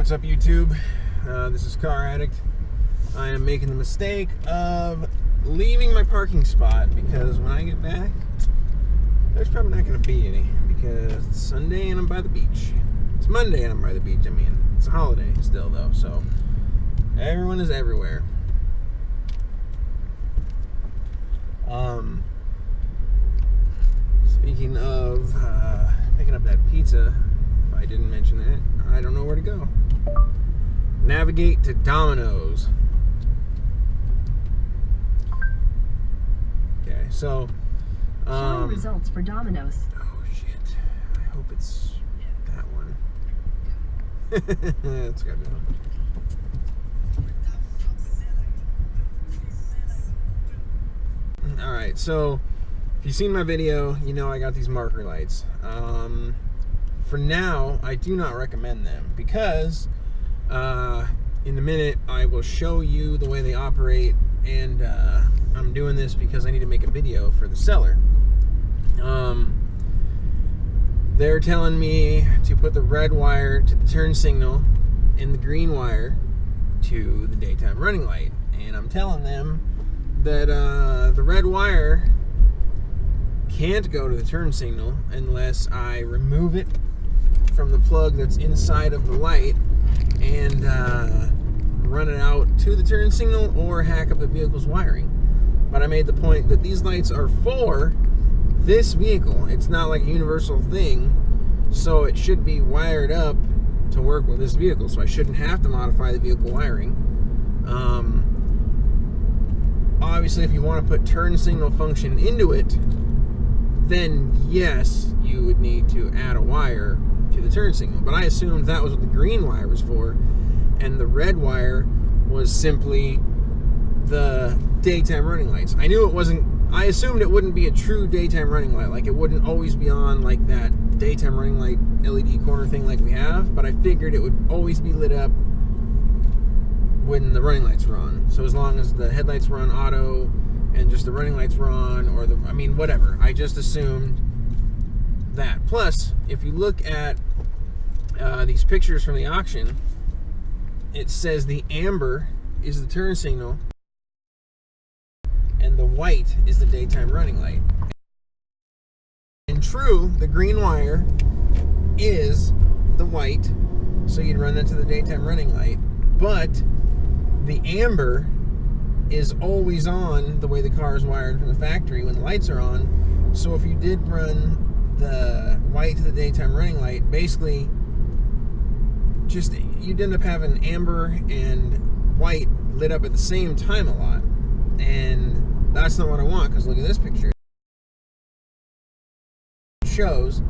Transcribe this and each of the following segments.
what's up YouTube? This is Car Addict. I am making the mistake of leaving my parking spot because when I get back, there's probably not going to be any because it's Sunday and I'm by the beach. It's Monday and I'm by the beach, I mean. It's a holiday still though, so everyone is everywhere. Speaking of picking up that pizza, if I didn't mention that, I don't know where to go. Navigate to Domino's. Okay, so showing results for Domino's. Oh shit. I hope it's that one. It's gotta be that one. Alright, so if you've seen my video, you know I got these marker lights. For now, I do not recommend them because in a minute I will show you the way they operate, and I'm doing this because I need to make a video for the seller. They're telling me to put the red wire to the turn signal and the green wire to the daytime running light, and I'm telling them that the red wire can't go to the turn signal unless I remove it from the plug that's inside of the light and run it out to the turn signal or hack up the vehicle's wiring. But I made the point that these lights are for this vehicle. It's not like a universal thing, so it should be wired up to work with this vehicle, so I shouldn't have to modify the vehicle wiring. Obviously, if you want to put turn signal function into it, then yes, you would need to add a wire to the turn signal. But I assumed that was what the green wire was for, and the red wire was simply the daytime running lights. I knew it wasn't, I assumed it wouldn't be a true daytime running light, like it wouldn't always be on like that daytime running light LED corner thing like we have, but I figured it would always be lit up when the running lights were on. So as long as the headlights were on auto and just the running lights were on, or the, I mean, whatever. I just assumed that. Plus, if you look at these pictures from the auction, it says the amber is the turn signal and the white is the daytime running light. And true, the green wire is the white, so you'd run that to the daytime running light, but the amber is always on the way the car is wired from the factory when the lights are on. So if you did run the white to the daytime running light, basically just you'd end up having amber and white lit up at the same time a lot, and that's not what I want, because look at this picture. It shows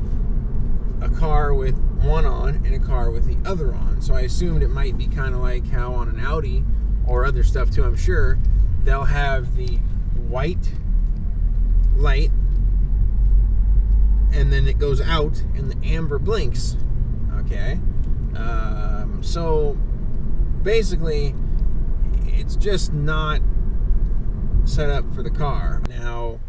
a car with one on and a car with the other on. So I assumed it might be kind of like how on an Audi or other stuff too, I'm sure, they'll have the white light and then it goes out and the amber blinks. Okay, so basically it's just not set up for the car. Now,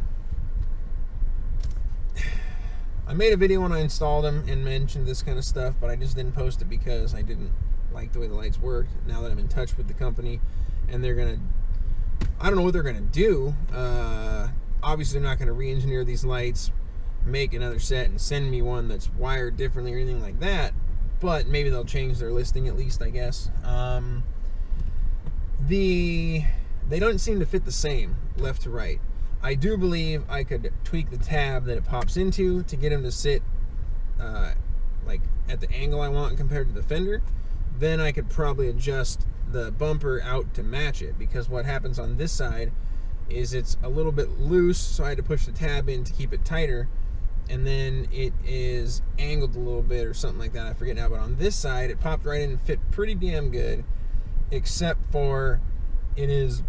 I made a video when I installed them and mentioned this kind of stuff, but I just didn't post it because I didn't like the way the lights worked. Now that I'm in touch with the company and they're gonna, I don't know what they're gonna do. Obviously they're not gonna re-engineer these lights, make another set and send me one that's wired differently or anything like that, but maybe they'll change their listing at least, I guess. They don't seem to fit the same left to right. I do believe I could tweak the tab that it pops into to get them to sit like at the angle I want compared to the fender. Then I could probably adjust the bumper out to match it, because what happens on this side is it's a little bit loose, so I had to push the tab in to keep it tighter, and then it is angled a little bit or something like that, I forget now. But on this side it popped right in and fit pretty damn good, except for it is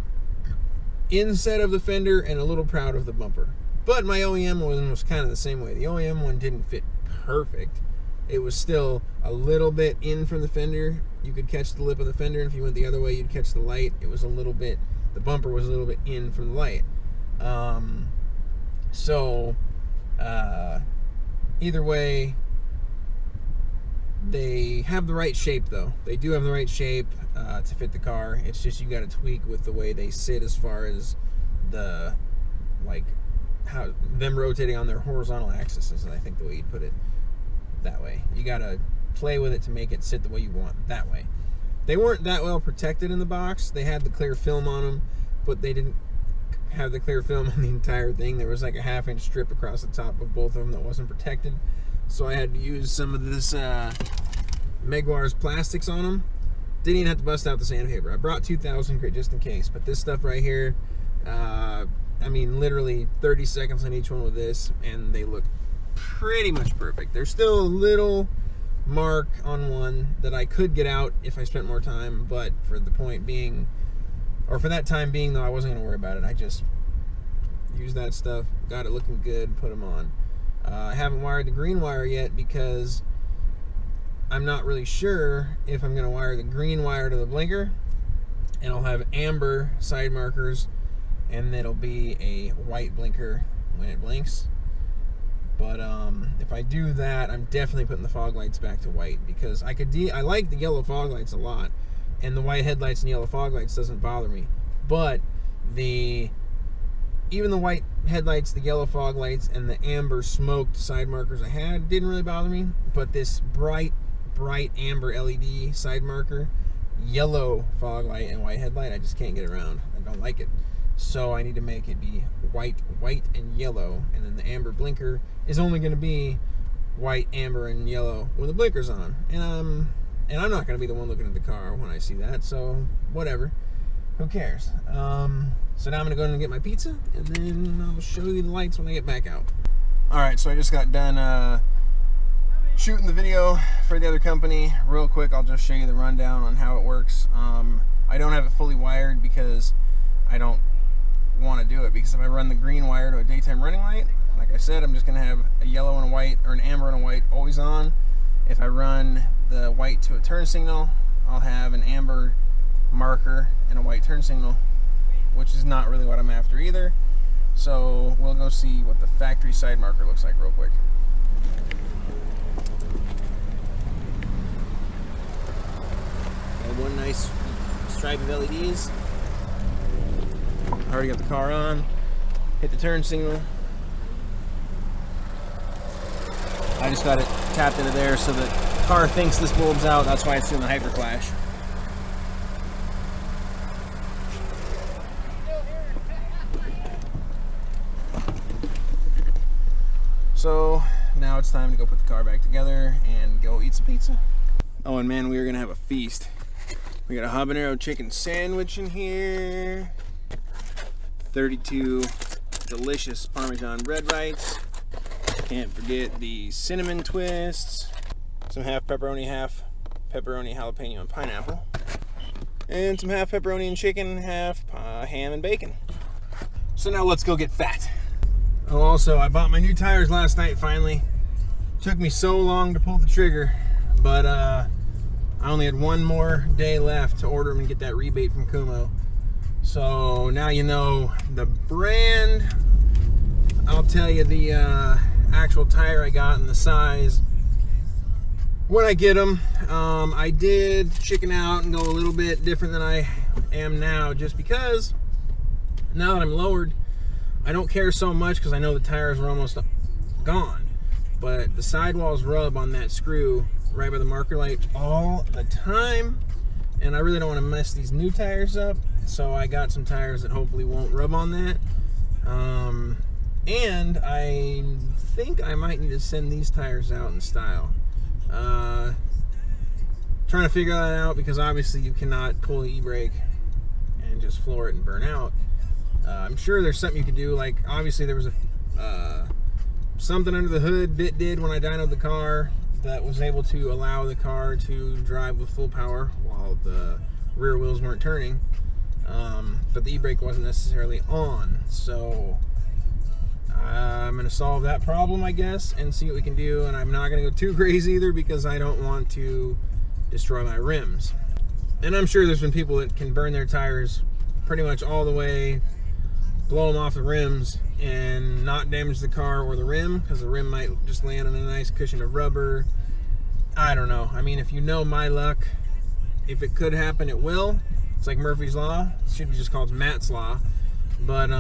inset of the fender and a little proud of the bumper. But my OEM one was kind of the same way. The OEM one didn't fit perfect. It was still a little bit in from the fender. You could catch the lip of the fender, and if you went the other way, you'd catch the light. It was a little bit, the bumper was a little bit in from the light. Either way, They have the right shape, though. They do have the right shape to fit the car. It's just you got to tweak with the way they sit as far as the, like, how them rotating on their horizontal axis is, I think, the way you'd put it. That way. You got to play with it to make it sit the way you want that way. They weren't that well protected in the box. They had the clear film on them, but they didn't have the clear film on the entire thing. There was like a 1/2-inch strip across the top of both of them that wasn't protected. So I had to use some of this Meguiar's plastics on them. Didn't even have to bust out the sandpaper. I brought 2000 grit just in case. But this stuff right here, I mean, literally 30 seconds on each one with this, and they look pretty much perfect. There's still a little mark on one that I could get out if I spent more time, but for the point being, or for that time being, though, I wasn't going to worry about it. I just used that stuff, got it looking good, put them on. I haven't wired the green wire yet because I'm not really sure if I'm going to wire the green wire to the blinker, and I'll have amber side markers, and it'll be a white blinker when it blinks. But if I do that, I'm definitely putting the fog lights back to white, because I like the yellow fog lights a lot, and the white headlights and yellow fog lights doesn't bother me. But even the white headlights, the yellow fog lights, and the amber smoked side markers I had didn't really bother me. But this bright amber LED side marker, yellow fog light, and white headlight, I just can't get around. I don't like it. So I need to make it be white, and yellow, and then the amber blinker is only going to be white, amber, and yellow when the blinker's on. And I'm not going to be the one looking at the car when I see that, so whatever. Who cares? So now I'm going to go in and get my pizza, and then I'll show you the lights when I get back out. Alright, so I just got done shooting the video for the other company. Real quick, I'll just show you the rundown on how it works. I don't have it fully wired because I don't want to do it, because if I run the green wire to a daytime running light, like I said, I'm just going to have a yellow and a white, or an amber and a white always on. If I run the white to a turn signal, I'll have an amber marker and a white turn signal, which is not really what I'm after either. So we'll go see what the factory side marker looks like real quick. Got one nice stripe of LEDs. Already got the car on. Hit the turn signal. I just got it tapped into there so the car thinks this bulb's out. That's why it's doing the hyper flash. So now it's time to go put the car back together and go eat some pizza. Oh, and man, we are gonna have a feast. We got a habanero chicken sandwich in here, 32 delicious Parmesan bread bites. Can't forget the cinnamon twists, some half pepperoni jalapeno and pineapple, and some half pepperoni and chicken, half ham and bacon. So now let's go get fat. Oh, also, I bought my new tires last night finally. Took me so long to pull the trigger, but I only had one more day left to order them and get that rebate from Kumo. So now you know the brand. I'll tell you the actual tire I got and the size when I get them. I did chicken out and go a little bit different than I am now, just because now that I'm lowered, I don't care so much because I know the tires are almost gone. But the sidewalls rub on that screw right by the marker light all the time, and I really don't want to mess these new tires up, so I got some tires that hopefully won't rub on that. And I think I might need to send these tires out in style. Trying to figure that out, because obviously you cannot pull the e-brake and just floor it and burn out. I'm sure there's something you could do, like obviously there was something under the hood Bit did when I dynoed the car that was able to allow the car to drive with full power while the rear wheels weren't turning, but the e-brake wasn't necessarily on. So I'm going to solve that problem, I guess, and see what we can do. And I'm not going to go too crazy either, because I don't want to destroy my rims. And I'm sure there's been people that can burn their tires pretty much all the way, blow them off the rims and not damage the car or the rim, because the rim might just land on a nice cushion of rubber I don't know. I mean, if you know my luck, if it could happen, it will. It's like Murphy's Law. It should be just called Matt's Law. But,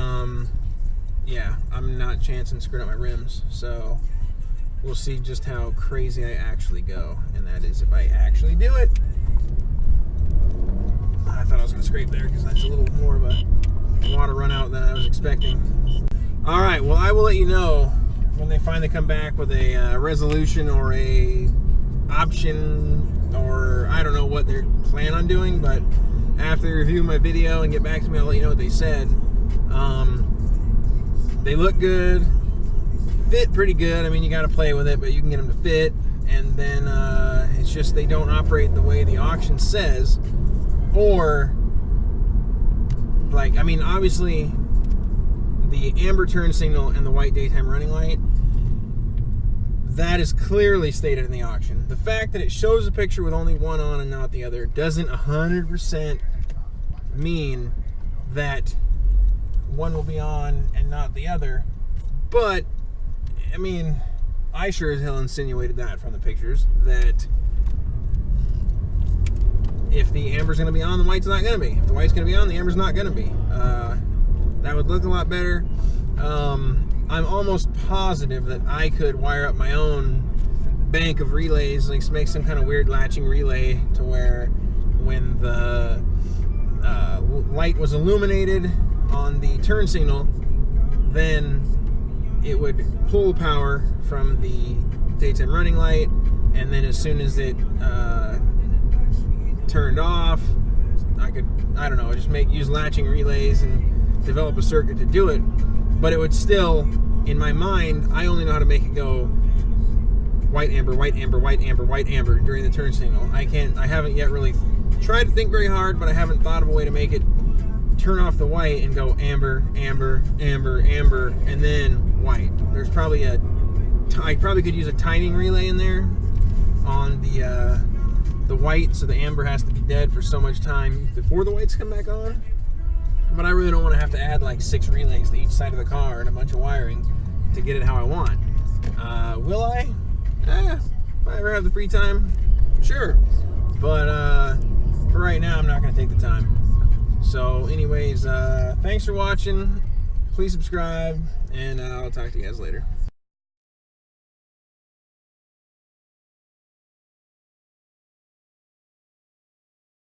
yeah, I'm not chancing screwing up my rims. So, we'll see just how crazy I actually go. And that is if I actually do it. I thought I was going to scrape there because that's a little more of a water run out than I was expecting. Alright, well, I will let you know when they finally come back with a resolution or a option, or I don't know what they're planning on doing, but after they review my video and get back to me, I'll let you know what they said. They look good, fit pretty good. I mean, you got to play with it, but you can get them to fit. And then it's just they don't operate the way the auction says, or like, I mean, obviously the amber turn signal and the white daytime running light, that is clearly stated in the auction. The fact that it shows a picture with only one on and not the other doesn't 100% mean that one will be on and not the other. But, I mean, I sure as hell insinuated that from the pictures, that if the amber's going to be on, the white's not going to be. If the white's going to be on, the amber's not going to be. That would look a lot better. I'm almost positive that I could wire up my own bank of relays, like make some kind of weird latching relay to where when the light was illuminated on the turn signal, then it would pull power from the daytime running light, and then as soon as it turned off, I could, I don't know, just use latching relays and develop a circuit to do it. But it would still, in my mind, I only know how to make it go white amber, white amber, white amber, white amber during the turn signal. I haven't yet really tried to think very hard, but I haven't thought of a way to make it turn off the white and go amber, amber, amber, amber, and then white. There's probably I probably could use a timing relay in there on the white, so the amber has to be dead for so much time before the whites come back on. But I really don't want to have to add like 6 relays to each side of the car and a bunch of wiring to get it how I want. Will I? If I ever have the free time, sure. But for right now, I'm not going to take the time. So anyways, thanks for watching. Please subscribe, and I'll talk to you guys later.